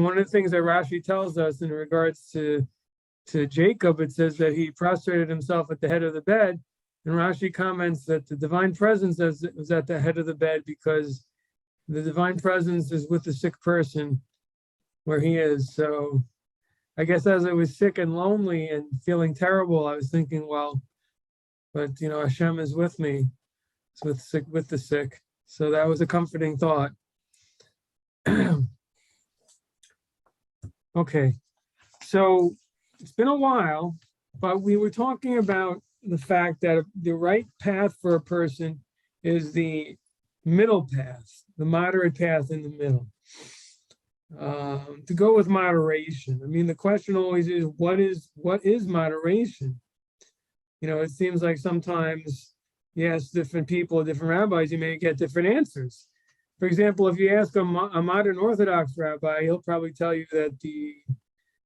one of the things that Rashi tells us in regards to Jacob, it says that he prostrated himself at the head of the bed. And Rashi comments that the divine presence was at the head of the bed because the divine presence is with the sick person where he is. So I guess as I was sick and lonely and feeling terrible, I was thinking, well, but Hashem is with me. It's with the sick. So that was a comforting thought. Okay. So it's been a while, but we were talking about the fact that the right path for a person is the middle path, the moderate path in the middle. To go with moderation. I mean, the question always is, what is moderation? It seems like sometimes you ask different people, different rabbis, you may get different answers. For example, if you ask a modern Orthodox rabbi, he'll probably tell you that the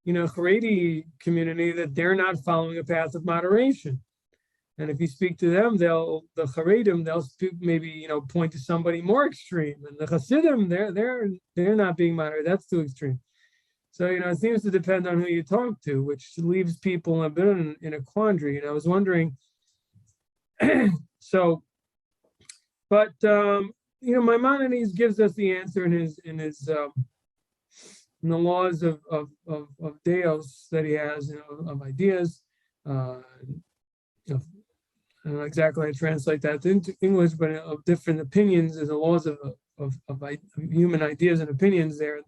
Haredi community, that they're not following a path of moderation. And if you speak to them, the Haredim, they'll maybe point to somebody more extreme. And the Hasidim, they're not being moderate. That's too extreme. So it seems to depend on who you talk to, which leaves people a bit in a quandary. And I was wondering, Maimonides gives us the answer in the laws of Deos that he has, of ideas. I don't know exactly how to translate that into English, but of different opinions and the laws of human ideas and opinions there.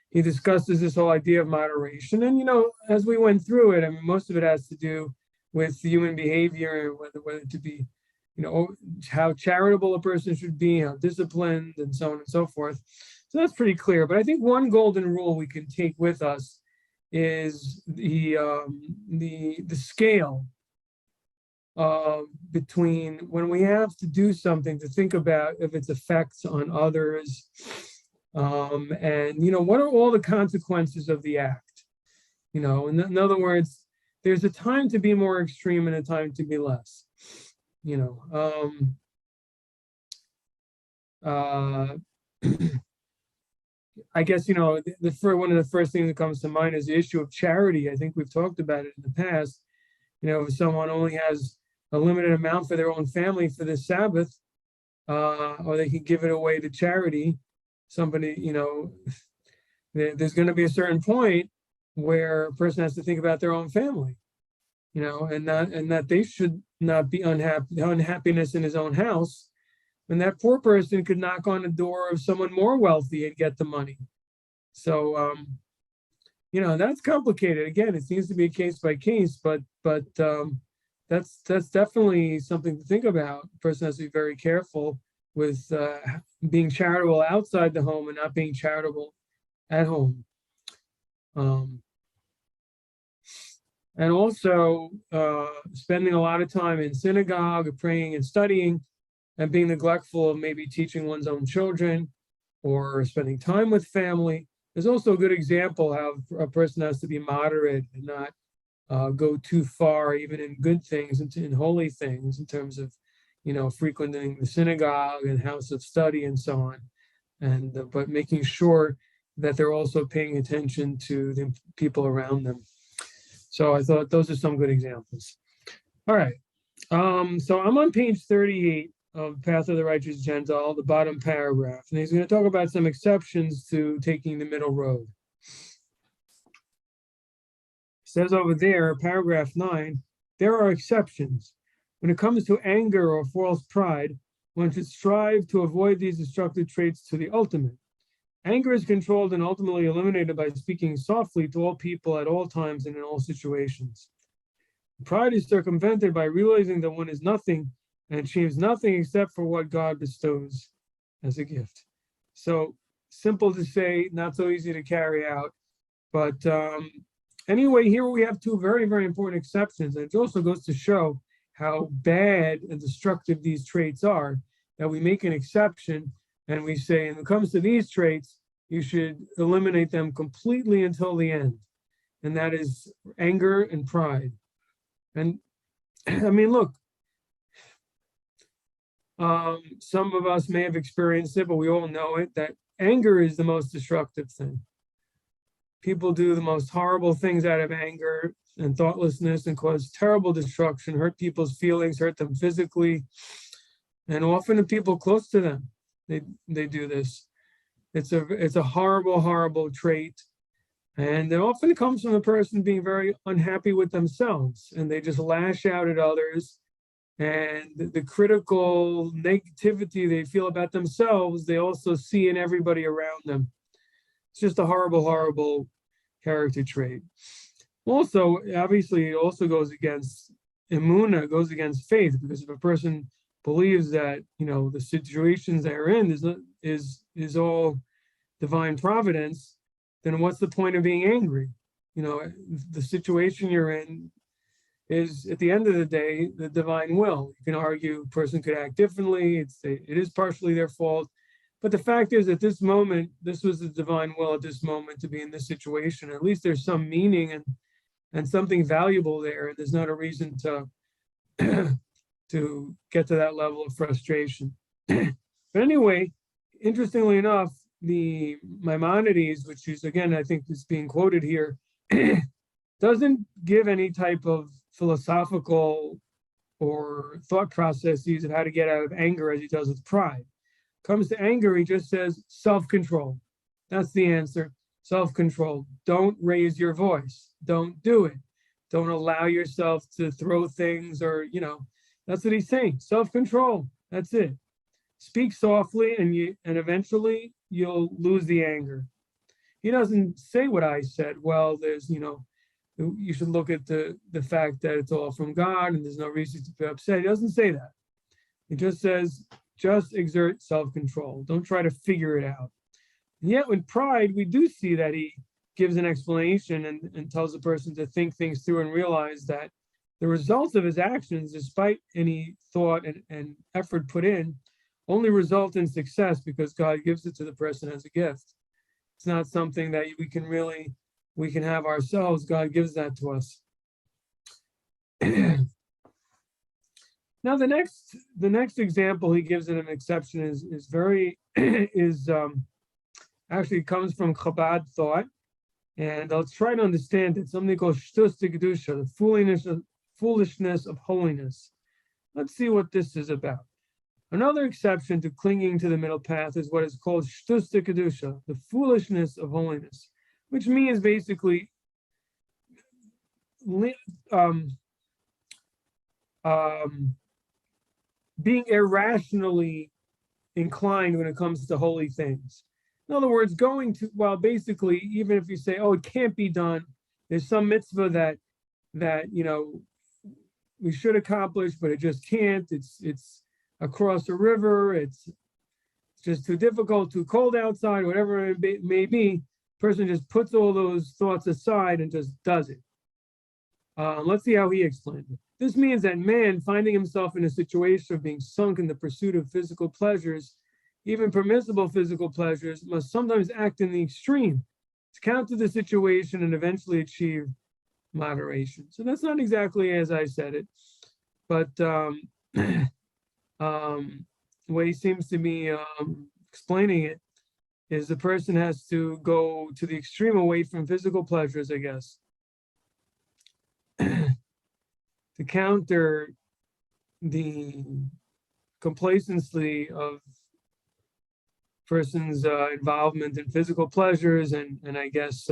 He discusses this whole idea of moderation. And, as we went through it, I mean, most of it has to do with human behavior, whether to be, how charitable a person should be, how disciplined, and so on and so forth. So that's pretty clear. But I think one golden rule we can take with us is the scale between when we have to do something, to think about if its effects on others, and what are all the consequences of the act. In other words, there's a time to be more extreme and a time to be less. I guess one of the first things that comes to mind is the issue of charity. I think we've talked about it in the past. If someone only has a limited amount for their own family for this Sabbath, or they can give it away to charity, somebody, there's going to be a certain point where a person has to think about their own family, and that they should not be unhappiness in his own house. And that poor person could knock on the door of someone more wealthy and get the money. So, that's complicated. Again, it seems to be a case by case, but that's definitely something to think about. The person has to be very careful with being charitable outside the home and not being charitable at home. And also spending a lot of time in synagogue, praying and studying, and being neglectful of maybe teaching one's own children or spending time with family. There's also a good example how a person has to be moderate and not go too far, even in good things and in holy things, in terms of, frequenting the synagogue and house of study and so on. And but making sure that they're also paying attention to the people around them. So I thought those are some good examples. All right. So I'm on page 38 of Path of the Righteous Gentile, the bottom paragraph. And he's going to talk about some exceptions to taking the middle road. It says over there, paragraph 9, there are exceptions. When it comes to anger or false pride, one should strive to avoid these destructive traits to the ultimate. Anger is controlled and ultimately eliminated by speaking softly to all people at all times and in all situations. Pride is circumvented by realizing that one is nothing and achieves nothing except for what God bestows as a gift. So simple to say, not so easy to carry out. But anyway, here we have two very, very important exceptions. And it also goes to show how bad and destructive these traits are, that we make an exception and we say, when it comes to these traits, you should eliminate them completely until the end. And that is anger and pride. And I mean, look, some of us may have experienced it, but we all know it, that anger is the most destructive thing. People do the most horrible things out of anger and thoughtlessness and cause terrible destruction, hurt people's feelings, hurt them physically, and often the people close to them, they do this. It's a horrible, horrible trait. And it often comes from a person being very unhappy with themselves, and they just lash out at others. And the critical negativity they feel about themselves, they also see in everybody around them. It's just a horrible, horrible character trait. Also, obviously, it also goes against emunah, goes against faith, because if a person believes that, the situations they're in is all divine providence, then what's the point of being angry? The situation you're in is, at the end of the day, the divine will. You can argue a person could act differently. It is partially their fault. But the fact is, at this moment, this was the divine will at this moment to be in this situation. At least there's some meaning and something valuable there. And there's not a reason to to get to that level of frustration. But anyway, interestingly enough, the Maimonides, which is, again, I think is being quoted here, doesn't give any type of philosophical or thought processes of how to get out of anger as he does with pride. Comes to anger, he just says self-control. That's the answer. Self-control. Don't raise your voice. Don't do it. Don't allow yourself to throw things, or, that's what he's saying. Self-control. That's it. Speak softly, and eventually you'll lose the anger. He doesn't say what I said. Well, there's, you should look at the fact that it's all from God and there's no reason to be upset. He doesn't say that. He just says, just exert self-control. Don't try to figure it out. And yet with pride, we do see that he gives an explanation and tells the person to think things through and realize that the results of his actions, despite any thought and effort put in, only result in success because God gives it to the person as a gift. It's not something that we can have ourselves. God gives that to us. Now, the next example he gives in an exception is actually comes from Chabad thought, and I'll try to understand it. Something called shtus kedusha, the foolishness of holiness. Let's see what this is about. Another exception to clinging to the middle path is what is called shtus kedusha, the foolishness of holiness, which means basically being irrationally inclined when it comes to holy things. In other words, basically, even if you say, oh, it can't be done, there's some mitzvah that we should accomplish, but it just can't. It's across a river, it's just too difficult, too cold outside, whatever it may be, person just puts all those thoughts aside and just does it. Let's see how he explains it. This means that man, finding himself in a situation of being sunk in the pursuit of physical pleasures, even permissible physical pleasures, must sometimes act in the extreme to counter the situation and eventually achieve moderation. So that's not exactly as I said it, but the way he seems to be explaining it is the person has to go to the extreme away from physical pleasures, I guess, to counter the complacency of person's involvement in physical pleasures and I guess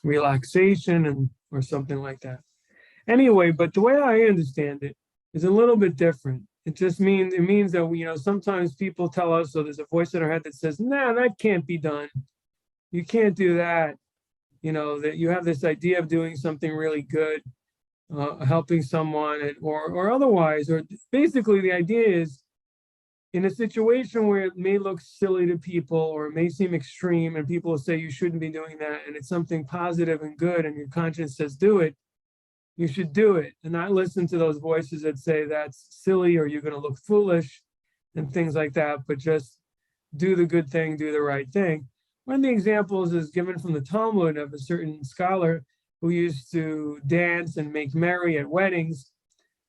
relaxation or something like that. Anyway, but the way I understand it is a little bit different. It means that sometimes people tell us, so there's a voice in our head that says, nah, that can't be done. You can't do that. That you have this idea of doing something really good, helping someone or otherwise, or basically the idea is in a situation where it may look silly to people or it may seem extreme and people will say you shouldn't be doing that and it's something positive and good and your conscience says do it, you should do it and not listen to those voices that say that's silly or you're going to look foolish and things like that, but just do the good thing, do the right thing. One of the examples is given from the Talmud of a certain scholar who used to dance and make merry at weddings.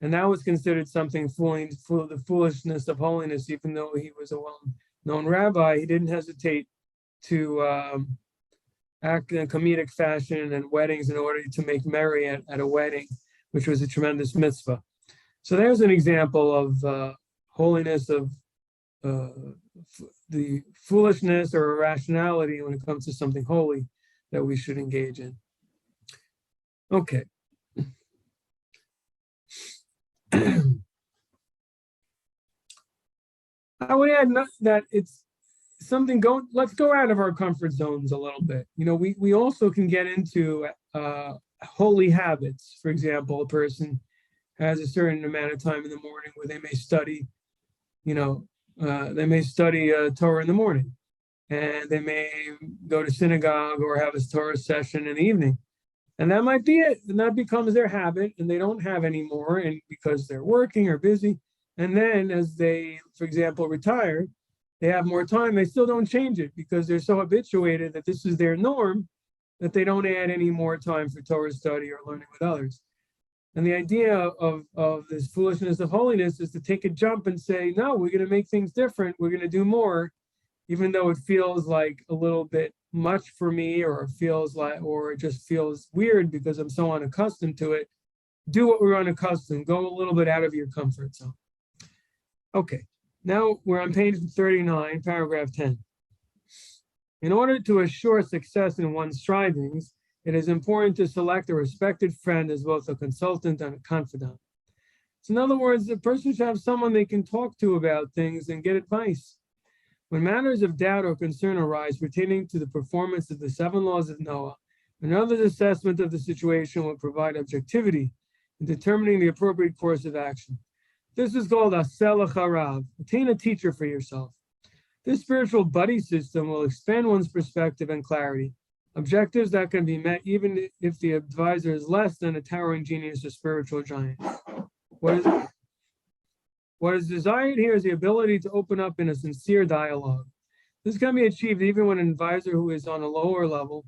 And that was considered something full of the foolishness of holiness, even though he was a well-known rabbi. He didn't hesitate to act in a comedic fashion and weddings in order to make merry at a wedding, which was a tremendous mitzvah. So there's an example of holiness, of the foolishness or irrationality when it comes to something holy that we should engage in. Okay. I would add that it's something let's go out of our comfort zones a little bit. We also can get into holy habits. For example, a person has a certain amount of time in the morning where they may study, Torah in the morning, and they may go to synagogue or have a Torah session in the evening. And that might be it. And that becomes their habit, and they don't have any more, and because they're working or busy. And then as they, for example, retire, they have more time, they still don't change it because they're so habituated that this is their norm that they don't add any more time for Torah study or learning with others. And the idea of this foolishness of holiness is to take a jump and say, no, we're going to make things different. We're going to do more, even though it feels like a little bit much for me, or it just feels weird because I'm so unaccustomed to it. Do what we're unaccustomed. Go a little bit out of your comfort zone. Okay, now we're on page 39, paragraph 10. In order to assure success in one's strivings, it is important to select a respected friend as both a consultant and a confidant. So in other words, the person should have someone they can talk to about things and get advice. When matters of doubt or concern arise pertaining to the performance of the 7 laws of Noah, another's assessment of the situation will provide objectivity in determining the appropriate course of action. This is called asel harav. Obtain a teacher for yourself. This spiritual buddy system will expand one's perspective and clarity, objectives that can be met even if the advisor is less than a towering genius or spiritual giant. What is desired here is the ability to open up in a sincere dialogue. This can be achieved even when an advisor who is on a lower level,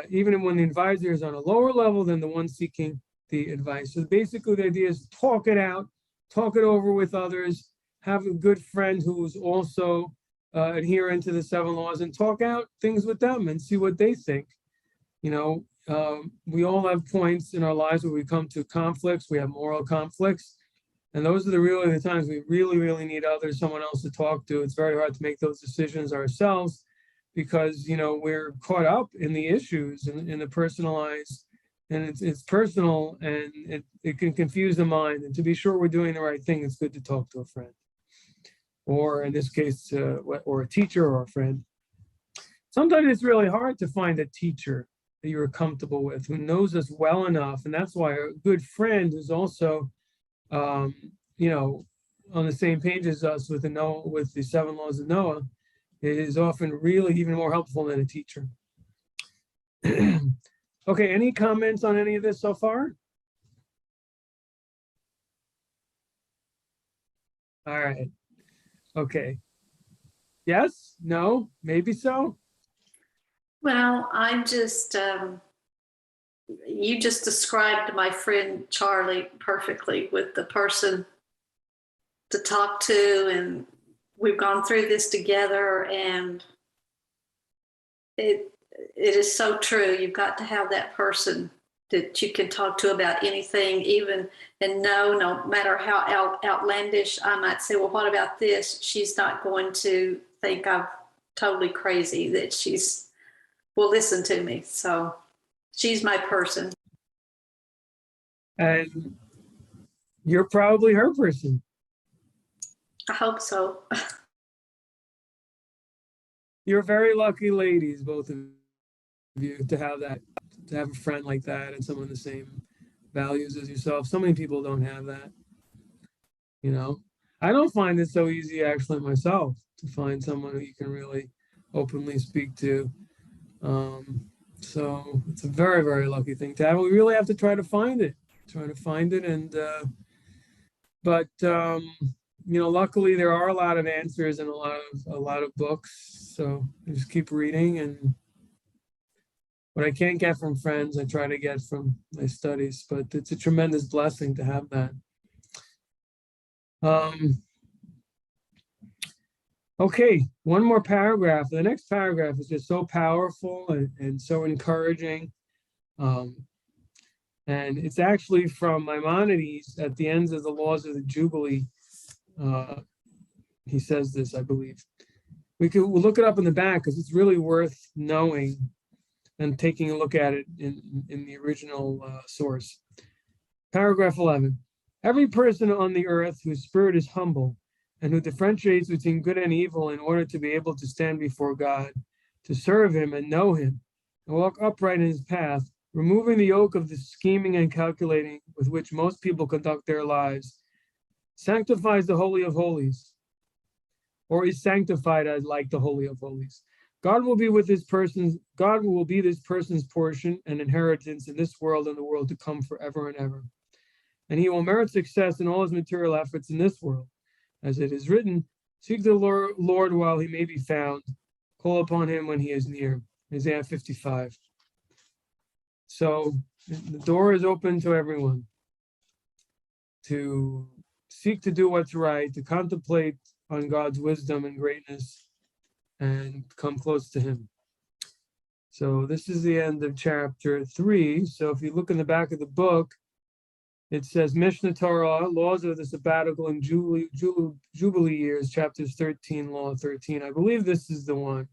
even when the advisor is on a lower level than the one seeking the advice. So basically the idea is talk it out, talk it over with others, have a good friend who is also adherent to the 7 laws, and talk out things with them and see what they think. We all have points in our lives where we come to conflicts, we have moral conflicts. And those are the times we really need someone else to talk to. It's very hard to make those decisions ourselves because, we're caught up in the issues and in the personalized, and it's personal, and it can confuse the mind. And to be sure we're doing the right thing, it's good to talk to a friend, or in this case, or a teacher or a friend. Sometimes it's really hard to find a teacher that you're comfortable with, who knows us well enough. And that's why a good friend who's also on the same page as us with the 7 laws of Noah is often really even more helpful than a teacher. Okay, any comments on any of this so far? All right. Okay. Yes? No? Maybe so? Well, you just described my friend Charlie perfectly, with the person to talk to, and we've gone through this together, and it is so true. You've got to have that person that you can talk to about anything, and no matter how outlandish I might say, well, what about this? She's not going to think I'm totally crazy, that will listen to me. So she's my person. And you're probably her person. I hope so. You're very lucky ladies, both of you, to have a friend like that and someone the same values as yourself. So many people don't have that. I don't find it so easy actually myself to find someone who you can really openly speak to. So it's a very, very lucky thing to have. We really have to try to find it. And luckily there are a lot of answers and a lot of books. So I just keep reading, and what I can't get from friends, I try to get from my studies. But it's a tremendous blessing to have that. Okay, one more paragraph. The next paragraph is just so powerful and so encouraging. And it's actually from Maimonides at the ends of the Laws of the Jubilee. He says this, I believe. We'll look it up in the back because it's really worth knowing and taking a look at it in the original source. Paragraph 11. Every person on the earth whose spirit is humble and who differentiates between good and evil in order to be able to stand before God, to serve him and know him, and walk upright in his path, removing the yoke of the scheming and calculating with which most people conduct their lives, sanctifies the Holy of Holies, or is sanctified as like the Holy of Holies. God will be this person's portion and inheritance in this world and the world to come forever and ever. And he will merit success in all his material efforts in this world. As it is written, seek the Lord while he may be found, call upon him when he is near. Isaiah 55. So the door is open to everyone to seek to do what's right, to contemplate on God's wisdom and greatness, and come close to him. So this is the end of chapter 3. So if you look in the back of the book, it says Mishnah Torah, Laws of the Sabbatical and Jubilee Years, chapters 13, Law 13. I believe this is the one.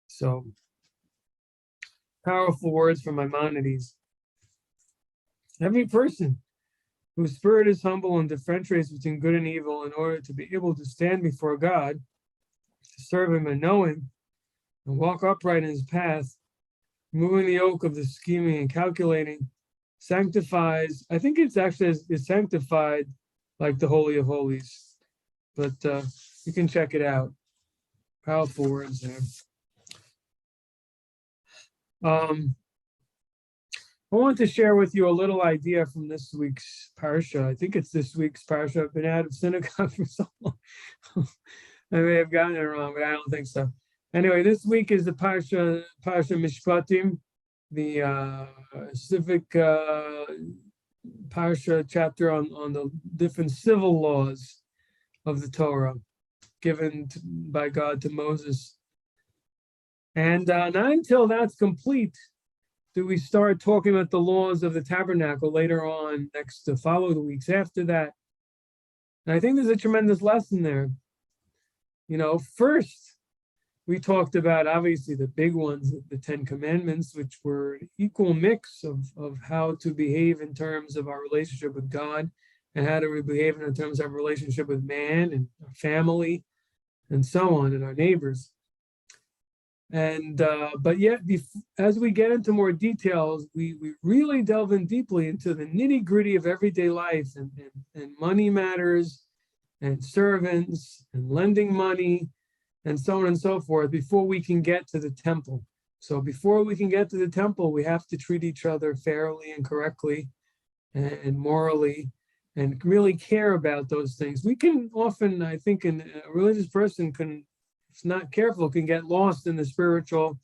So powerful words from Maimonides. Every person whose spirit is humble and differentiates between good and evil in order to be able to stand before God, to serve him and know him, and walk upright in his path, removing the yoke of the scheming and calculating, sanctifies, I think it's actually is sanctified like the Holy of Holies, but you can check it out. Powerful words there. I want to share with you a little idea from this week's parsha. I think it's this week's parsha. I've been out of synagogue for so long. I may have gotten it wrong, but I don't think so. Anyway, this week is the parsha Mishpatim, the civic parsha chapter on the different civil laws of the Torah given by God to Moses. And not until that's complete do we start talking about the laws of the tabernacle later on, next to follow the weeks after that. And I think there's a tremendous lesson there. You know, first, we talked about obviously the big ones, the 10 Commandments, which were an equal mix of how to behave in terms of our relationship with God and how to behave in terms of our relationship with man and our family and so on, and our neighbors. And but yet, as we get into more details, we really delve in deeply into the nitty-gritty of everyday life and money matters and servants and lending money and so on and so forth before we can get to the temple. So before we can get to the temple, we have to treat each other fairly and correctly and morally and really care about those things. We can often, I think, a religious person can, if not careful, can get lost in the spiritual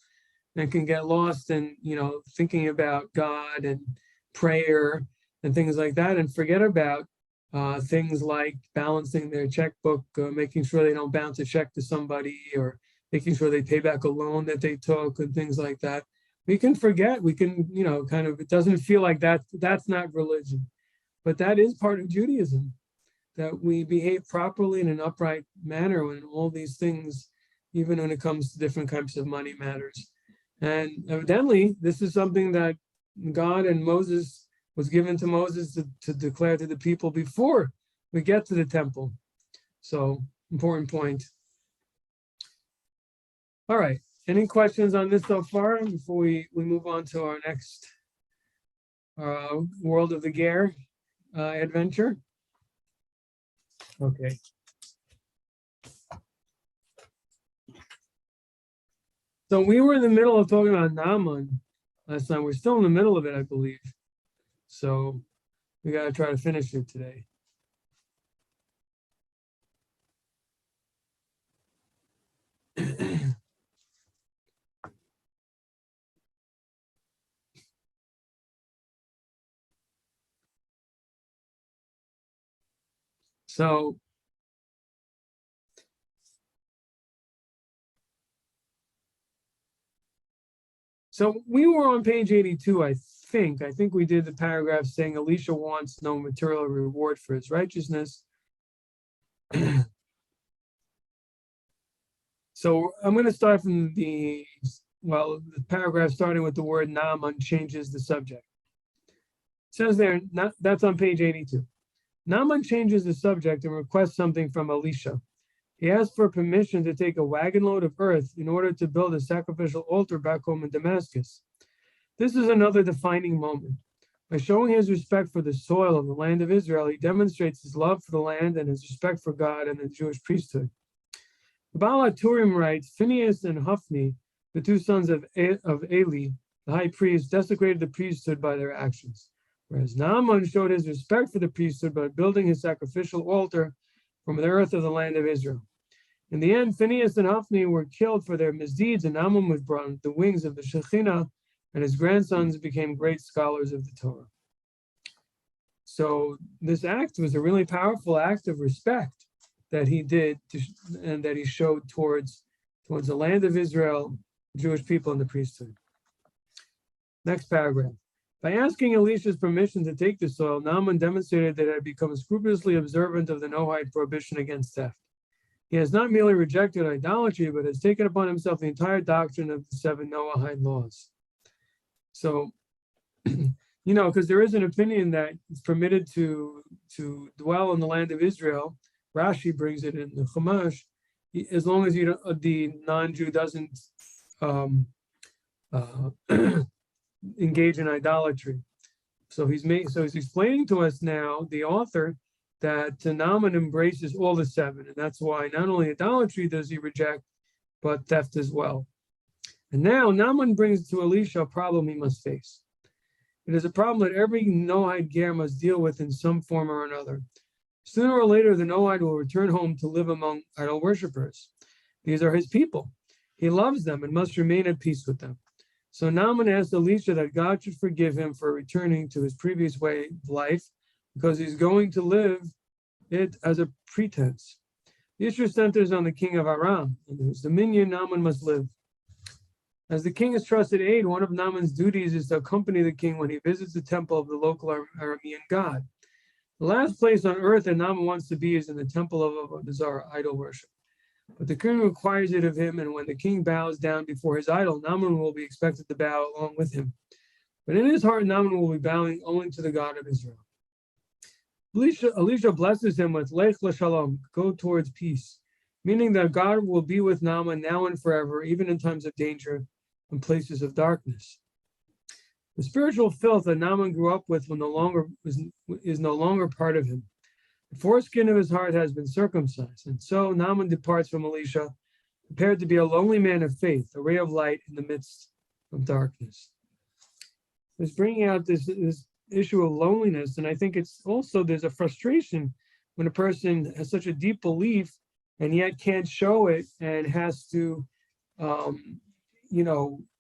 and can get lost in, thinking about God and prayer and things like that and forget about things like balancing their checkbook, making sure they don't bounce a check to somebody, or making sure they pay back a loan that they took and things like that. We can forget, we can, kind of, it doesn't feel like that's not religion, but that is part of Judaism, that we behave properly in an upright manner when all these things, even when it comes to different types of money matters. And evidently, this is something that God and Moses was given to Moses to declare to the people before we get to the temple. So, important point. All right. Any questions on this so far before we move on to our next World of the Ger adventure? Okay. So we were in the middle of talking about Naaman last time. We're still in the middle of it, I believe. So we got to try to finish it today. So we were on page 82, I think. I think we did the paragraph saying Elisha wants no material reward for his righteousness. So I'm going to start from the paragraph starting with the word Naaman changes the subject. It says there, that's on page 82. Naaman changes the subject and requests something from Elisha. He asked for permission to take a wagon load of earth in order to build a sacrificial altar back home in Damascus. This is another defining moment. By showing his respect for the soil of the land of Israel, he demonstrates his love for the land and his respect for God and the Jewish priesthood. The Baal HaTurim writes, Phinehas and Hophni, the two sons of Eli, the high priest, desecrated the priesthood by their actions, whereas Naaman showed his respect for the priesthood by building his sacrificial altar from the earth of the land of Israel. In the end, Phinehas and Hophni were killed for their misdeeds, and Naaman was brought on the wings of the Shekhinah, and his grandsons became great scholars of the Torah. So this act was a really powerful act of respect that he did and that he showed towards the land of Israel, Jewish people, and the priesthood. Next paragraph. By asking Elisha's permission to take the soil, Naaman demonstrated that he had become scrupulously observant of the Noahide prohibition against theft. He has not merely rejected idolatry, but has taken upon himself the entire doctrine of the 7 Noahide laws. So, because there is an opinion that it's permitted to dwell in the land of Israel. Rashi brings it in the Chumash, as long as the non-Jew doesn't engage in idolatry. So he's explaining to us now, the author, that Naaman embraces all the 7, and that's why not only idolatry does he reject, but theft as well. And now Naaman brings to Elisha a problem he must face. It is a problem that every Noahide ger must deal with in some form or another. Sooner or later, the Noahide will return home to live among idol worshippers. These are his people. He loves them and must remain at peace with them. So Naaman asked Elisha that God should forgive him for returning to his previous way of life, because he's going to live it as a pretense. The issue centers on the king of Aram, and whose dominion Naaman must live. As the king is trusted aid, one of Naaman's duties is to accompany the king when he visits the temple of the local Aramean god. The last place on earth that Naaman wants to be is in the temple of Avodah idol worship. But the king requires it of him, and when the king bows down before his idol, Naaman will be expected to bow along with him. But in his heart, Naaman will be bowing only to the God of Israel. Elisha blesses him with Lech L'Shalom, go towards peace, meaning that God will be with Naaman now and forever, even in times of danger and places of darkness. The spiritual filth that Naaman grew up with is no longer part of him. The foreskin of his heart has been circumcised, and so Naaman departs from Elisha, prepared to be a lonely man of faith, a ray of light in the midst of darkness. It's bringing out this issue of loneliness, and I think it's also there's a frustration when a person has such a deep belief and yet can't show it and has to,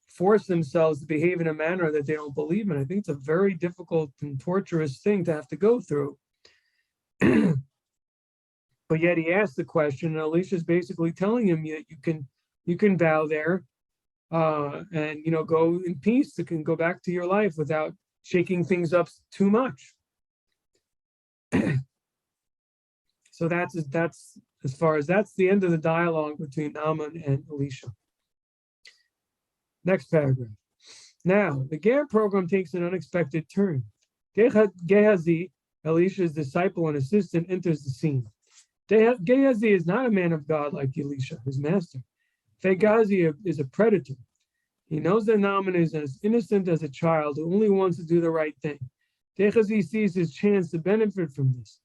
force themselves to behave in a manner that they don't believe in. I think it's a very difficult and torturous thing to have to go through. But yet he asked the question, and Elisha's basically telling him that you can bow there and go in peace. You can go back to your life without shaking things up too much. So that's as far as that's the end of the dialogue between Naaman and Elisha. Next paragraph. Now, the Ger program takes an unexpected turn. Gehazi, Elisha's disciple and assistant, enters the scene. Gehazi is not a man of God like Elisha, his master. Gehazi is a predator. He knows that Naaman is as innocent as a child who only wants to do the right thing. Gehazi sees his chance to benefit from this,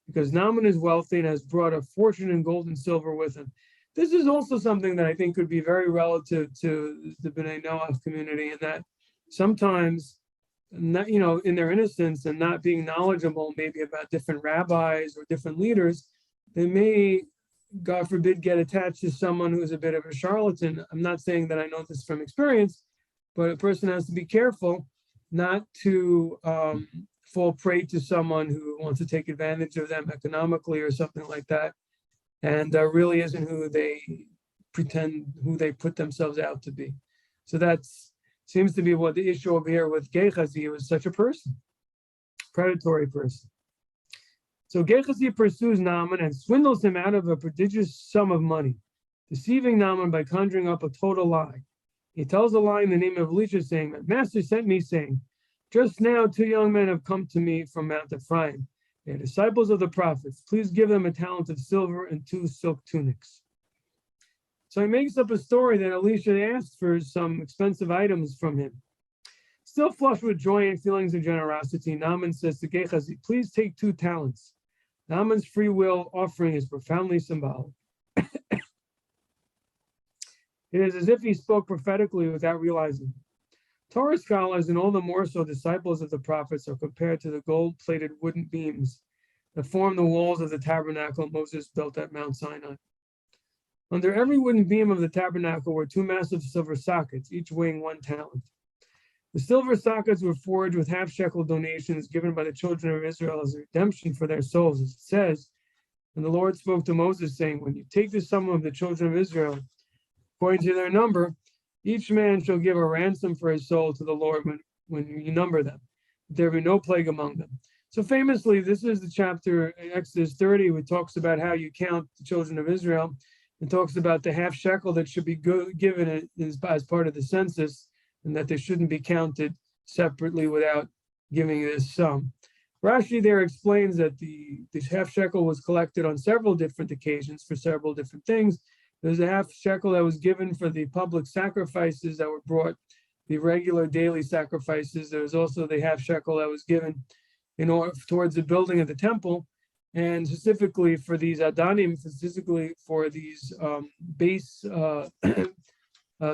because Naaman is wealthy and has brought a fortune in gold and silver with him. This is also something that I think could be very relative to the B'nai Noach community, in that sometimes, in their innocence and not being knowledgeable maybe about different rabbis or different leaders, they may, God forbid, get attached to someone who's a bit of a charlatan. I'm not saying that I know this from experience, but a person has to be careful not to fall prey to someone who wants to take advantage of them economically or something like that, and really isn't who they put themselves out to be. So that seems to be what the issue over here with Gehazi. He was such a person, predatory person. So Gehazi pursues Naaman and swindles him out of a prodigious sum of money, deceiving Naaman by conjuring up a total lie. He tells a lie in the name of Elisha, saying, "My master sent me, saying, just now 2 young men have come to me from Mount Ephraim. They are disciples of the prophets. Please give them a talent of silver and 2 silk tunics." So he makes up a story that Elisha asked for some expensive items from him. Still flushed with joy and feelings of generosity, Naaman says to Gehazi, "Please take 2 talents." Naaman's free will offering is profoundly symbolic. It is as if he spoke prophetically without realizing it. Torah scholars, and all the more so disciples of the prophets, are compared to the gold-plated wooden beams that form the walls of the tabernacle Moses built at Mount Sinai. Under every wooden beam of the tabernacle were 2 massive silver sockets, each weighing 1 talent. The silver sockets were forged with half-shekel donations given by the children of Israel as a redemption for their souls, as it says. And the Lord spoke to Moses, saying, "When you take the sum of the children of Israel, according to their number, each man shall give a ransom for his soul to the Lord when you number them. There be no plague among them." So famously, this is the chapter in Exodus 30, which talks about how you count the children of Israel, and talks about the half shekel that should be given as part of the census, and that they shouldn't be counted separately without giving this sum. Rashi there explains that the half shekel was collected on several different occasions for several different things. There's a half shekel that was given for the public sacrifices that were brought, the regular daily sacrifices. There was also the half shekel that was given in order towards the building of the temple, and specifically for these adanim, specifically for these base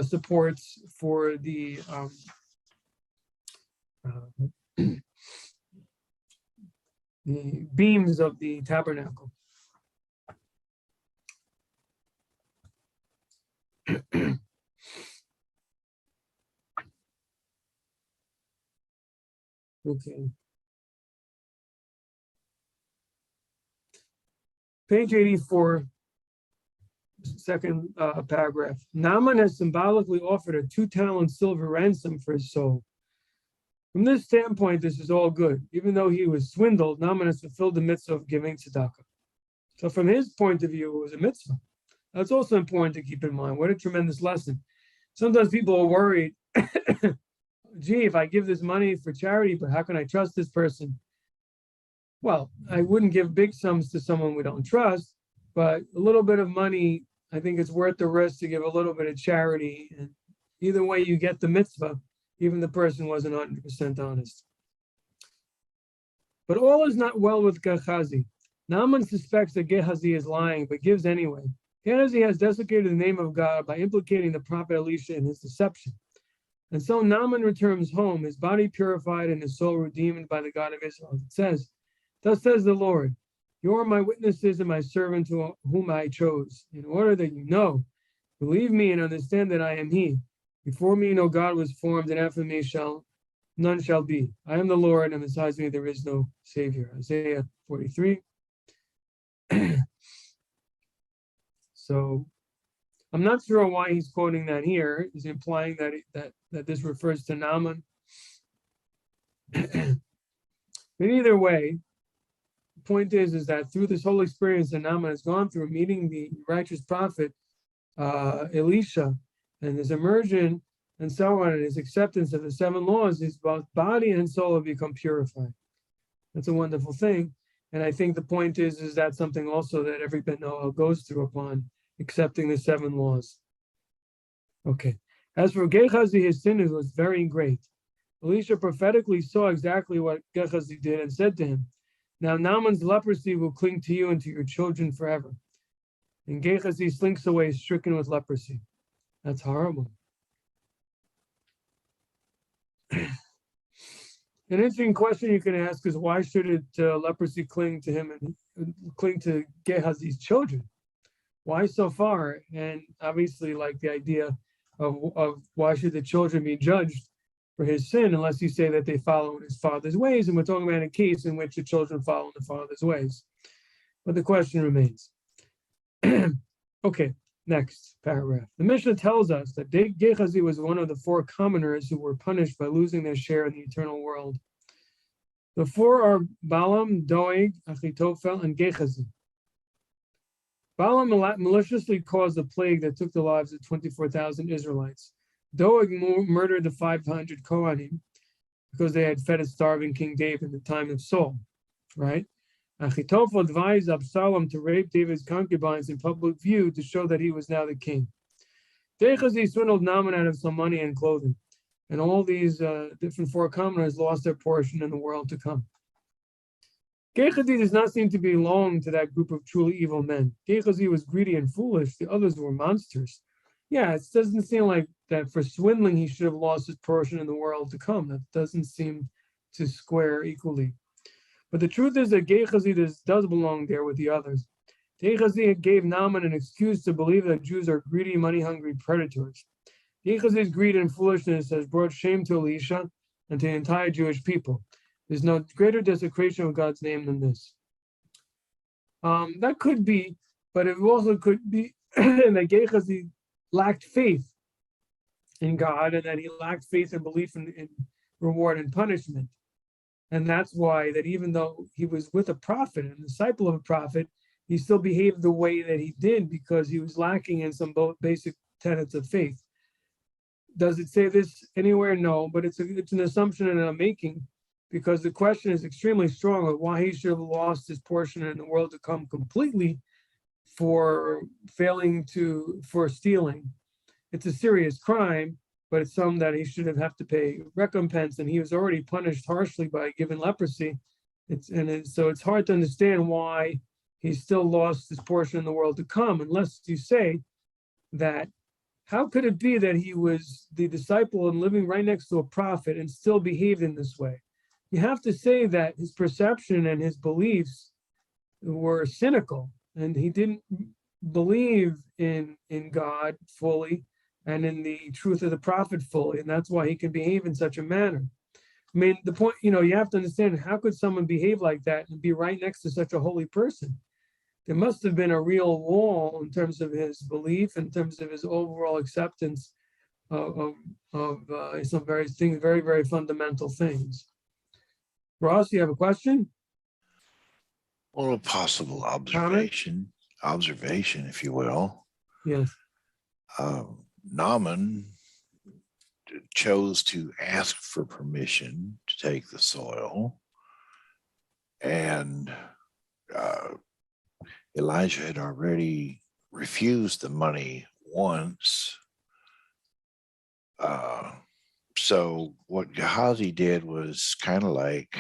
supports for the the beams of the tabernacle. Okay. Page 84, second paragraph. Naaman has symbolically offered a 2-talent silver ransom for his soul. From this standpoint, this is all good. Even though he was swindled, Naaman has fulfilled the mitzvah of giving tzedakah. So from his point of view, it was a mitzvah. That's also important to keep in mind. What a tremendous lesson. Sometimes people are worried, gee, if I give this money for charity, but how can I trust this person? Well, I wouldn't give big sums to someone we don't trust, but a little bit of money, I think it's worth the risk to give a little bit of charity. And either way, you get the mitzvah, even the person wasn't 100% honest. But all is not well with Gehazi. Naaman suspects that Gehazi is lying, but gives anyway. Gehazi has desecrated the name of God by implicating the prophet Elisha in his deception. And so Naaman returns home, his body purified and his soul redeemed by the God of Israel. It says, "Thus says the Lord, you are my witnesses and my servant whom I chose, in order that you know, believe me and understand that I am he. Before me no God was formed, and after me none shall be. I am the Lord, and besides me there is no Savior." Isaiah 43. So I'm not sure why he's quoting that here. He's implying that this refers to Naaman. But either way, the point is that through this whole experience that Naaman has gone through, meeting the righteous prophet Elisha, and his immersion and so on, and his acceptance of the 7 laws, his both body and soul have become purified. That's a wonderful thing. And I think the point is that's something also that every Ben Noah goes through upon accepting the 7 laws. Okay. As for Gehazi, his sin was very great. Elisha prophetically saw exactly what Gehazi did and said to him, "Now Naaman's leprosy will cling to you and to your children forever." And Gehazi slinks away, stricken with leprosy. That's horrible. An interesting question you can ask is, why should leprosy cling to him and cling to Gehazi's children? Why so far? And obviously, like the idea of why should the children be judged? for his sin, unless you say that they follow in his father's ways. And we're talking about a case in which the children follow in the father's ways. But the question remains. Okay, next paragraph. The Mishnah tells us that Gehazi was one of the four commoners who were punished by losing their share in the eternal world. The four are Balaam, Doeg, Achitophel, and Gehazi. Balaam maliciously caused a plague that took the lives of 24,000 Israelites. Doeg murdered the 500 Kohanim because they had fed a starving King David in the time of Saul, right? Achitophel advised Absalom to rape David's concubines in public view to show that he was now the king. Gehazi swindled Naaman out of some money and clothing, and all these different four commoners lost their portion in the world to come. Gehazi does not seem to belong to that group of truly evil men. Gehazi was greedy and foolish. The others were monsters. Yeah, it doesn't seem like that for swindling he should have lost his portion in the world to come. That doesn't seem to square equally. But the truth is that Gehazi does belong there with the others. Gehazi gave Naaman an excuse to believe that Jews are greedy, money-hungry predators. Gehazi's greed and foolishness has brought shame to Elisha and to the entire Jewish people. There's no greater desecration of God's name than this. That could be, but it also could be that Gehazi lacked faith in God, and that he lacked faith and belief in reward and punishment. And that's why that even though he was with a prophet, and a disciple of a prophet, he still behaved the way that he did because he was lacking in some basic tenets of faith. Does it say this anywhere? No, but it's an assumption that I'm making, because the question is extremely strong of why he should have lost his portion in the world to come completely for stealing. It's a serious crime, but it's something that he should have to pay recompense, and he was already punished harshly by given leprosy. So it's hard to understand why he still lost his portion in the world to come, unless you say that how could it be that he was the disciple and living right next to a prophet and still behaved in this way? You have to say that his perception and his beliefs were cynical, and he didn't believe in God fully and in the truth of the prophet fully, and that's why he can behave in such a manner. I mean, the point, you have to understand, how could someone behave like that and be right next to such a holy person? There must have been a real wall in terms of his belief, in terms of his overall acceptance of some very, very fundamental things. Ross, you have a question? Well, a possible observation, if you will. Yes. Naaman chose to ask for permission to take the soil, and Elijah had already refused the money once. So what Gehazi did was kind of like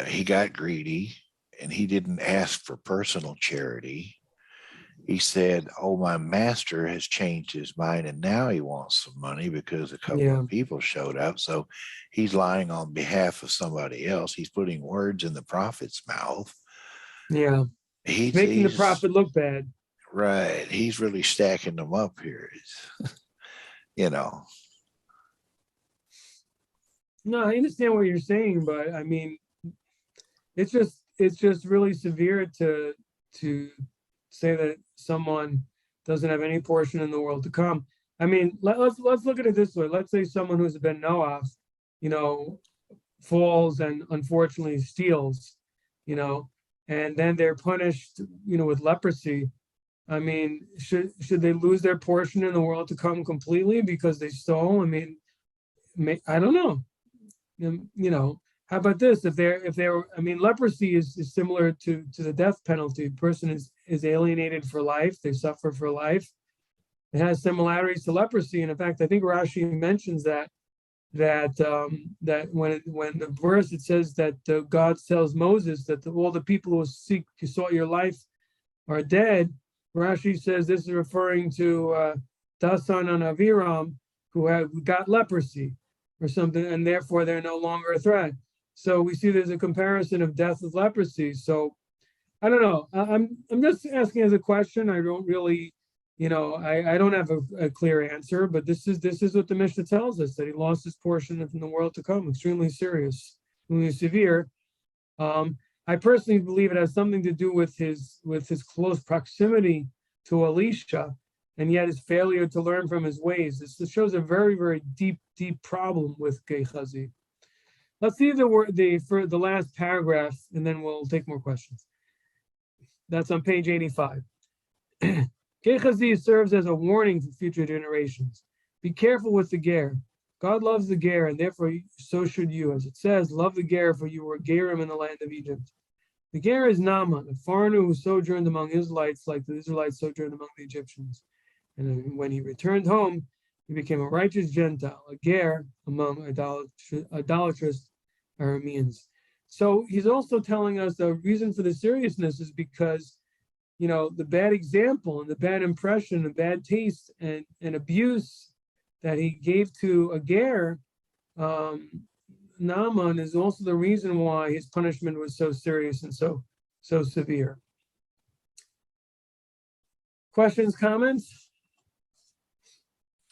he got greedy, and he didn't ask for personal charity. He said, oh, my master has changed his mind, and now he wants some money because a couple of people showed up. So he's lying on behalf of somebody else. He's putting words in the prophet's mouth. Yeah. He's making the prophet look bad. Right. He's really stacking them up here. No, I understand what you're saying, but I mean, it's just really severe to say that someone doesn't have any portion in the world to come. I mean, let's look at it this way. Let's say someone who's been Noach, falls and unfortunately steals, and then they're punished, with leprosy. I mean, should they lose their portion in the world to come completely because they stole? I mean, I don't know. How about this? If they're, I mean, leprosy is similar to the death penalty. A person is alienated for life. They suffer for life. It has similarities to leprosy. And in fact, I think Rashi mentions that when the verse, it says that God tells Moses that all the people who sought your life are dead. Rashi says this is referring to Dasan and Aviram, who got leprosy or something, and therefore they're no longer a threat. So we see there's a comparison of death with leprosy. So I don't know. I'm just asking as a question. I don't really I don't have a clear answer, but this is what the Mishnah tells us, that he lost his portion in the world to come. Extremely serious, extremely severe. I personally believe it has something to do with his close proximity to Elisha, and yet his failure to learn from his ways. This shows a very, very deep problem with Gehazi. Let's see for the last paragraph, and then we'll take more questions. That's on page 85. Gehazi serves as a warning for future generations. Be careful with the ger. God loves the ger, and therefore so should you. As it says, love the ger, for you were gerim in the land of Egypt. The ger is Naaman, a foreigner who sojourned among Israelites like the Israelites sojourned among the Egyptians. And when he returned home, he became a righteous Gentile, a ger among idolatrous Arameans. So he's also telling us the reason for the seriousness is because, the bad example and the bad impression, the bad taste and abuse that he gave to a ger, Naaman, is also the reason why his punishment was so serious and so severe. Questions, comments?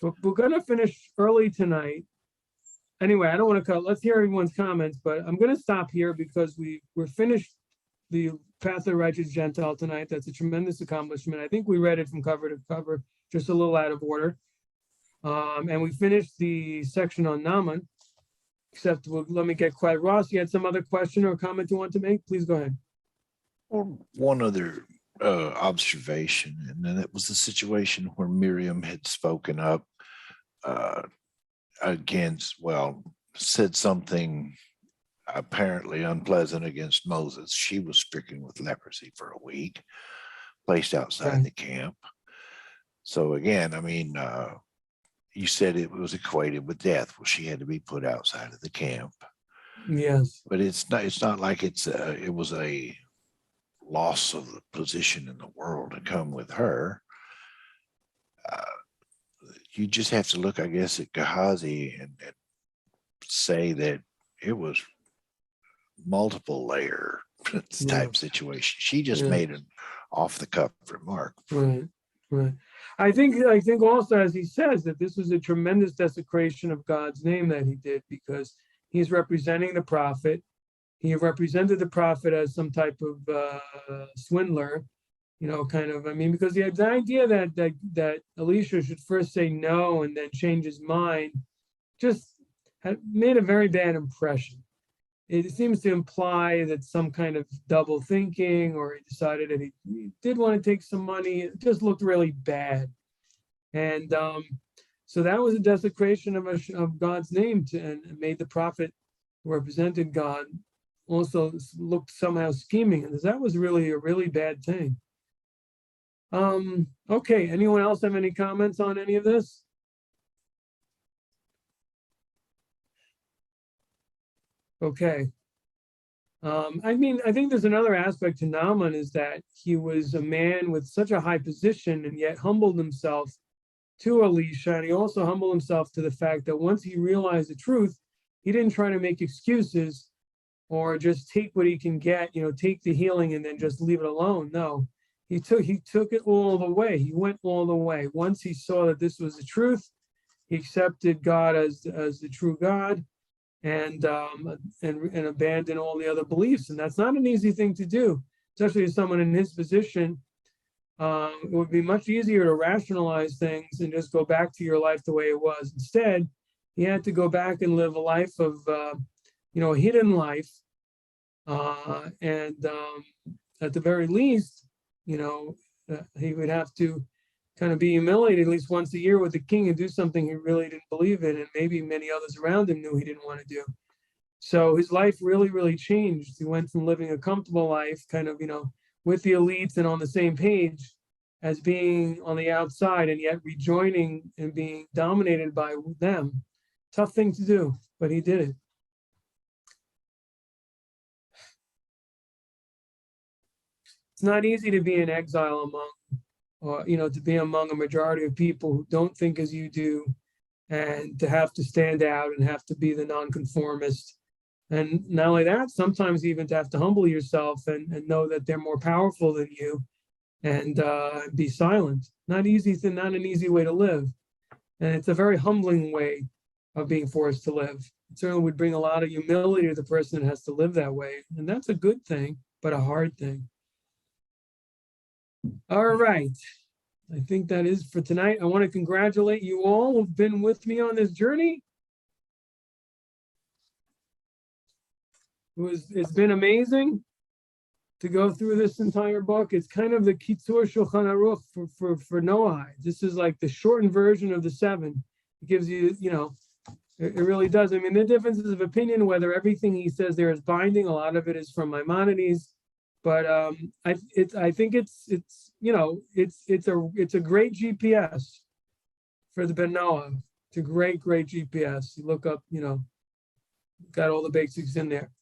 We're going to finish early tonight. Anyway, I don't want to cut. Let's hear everyone's comments, but I'm going to stop here because we're finished the Path of the Righteous Gentile tonight. That's a tremendous accomplishment. I think we read it from cover to cover, just a little out of order. And we finished the section on Naaman, except let me get quiet. Ross, you had some other question or comment you want to make? Please go ahead. Well, one other observation, and then it was the situation where Miriam had spoken up said something apparently unpleasant against Moses. She was stricken with leprosy for a week, placed outside the camp. So again, you said it was equated with death. Well, she had to be put outside of the camp. Yes. But it's not like it was a loss of the position in the world to come with her. You just have to look, I guess, at Gehazi and say that it was multiple layer type situation. She just made an off the cuff remark. Right. I think also, as he says, that this was a tremendous desecration of God's name that he did, because he's representing the prophet. He represented the prophet as some type of swindler, because the idea that Elisha should first say no and then change his mind just made a very bad impression. It seems to imply that some kind of double thinking, or he decided that he did want to take some money. It just looked really bad. And so that was a desecration of God's name, and made the prophet who represented God also looked somehow scheming. And that was really a really bad thing. Okay, anyone else have any comments on any of this? Okay. I think there's another aspect to Naaman, is that he was a man with such a high position and yet humbled himself to Elisha. And he also humbled himself to the fact that once he realized the truth, he didn't try to make excuses or just take what he can get, take the healing and then just leave it alone. No, he took it all the way. He went all the way. Once he saw that this was the truth, he accepted God as the true God, and abandon all the other beliefs. And that's not an easy thing to do, especially as someone in his position. It would be much easier to rationalize things and just go back to your life the way it was. Instead, he had to go back and live a life of, a hidden life. And at the very least, he would have to kind of be humiliated at least once a year with the king and do something he really didn't believe in, and maybe many others around him knew he didn't want to do. So his life really, really changed. He went from living a comfortable life, kind of, with the elites and on the same page, as being on the outside and yet rejoining and being dominated by them. Tough thing to do, but he did it. It's not easy to be in exile to be among a majority of people who don't think as you do, and to have to stand out and have to be the nonconformist. And not only that, sometimes even to have to humble yourself and know that they're more powerful than you, and be silent. not easy, not an easy way to live. And it's a very humbling way of being forced to live. It certainly would bring a lot of humility to the person that has to live that way. And that's a good thing, but a hard thing. All right. I think that is for tonight. I want to congratulate you all who've been with me on this journey. It's been amazing to go through this entire book. It's kind of the Kitzur Shulchan Aruch for Noah. This is like the shortened version of the 7. It gives you, it really does. I mean, the differences of opinion, whether everything he says there is binding, a lot of it is from Maimonides, but I think it's a great GPS for the Ben Noah. It's a great GPS. You look up, got all the basics in there.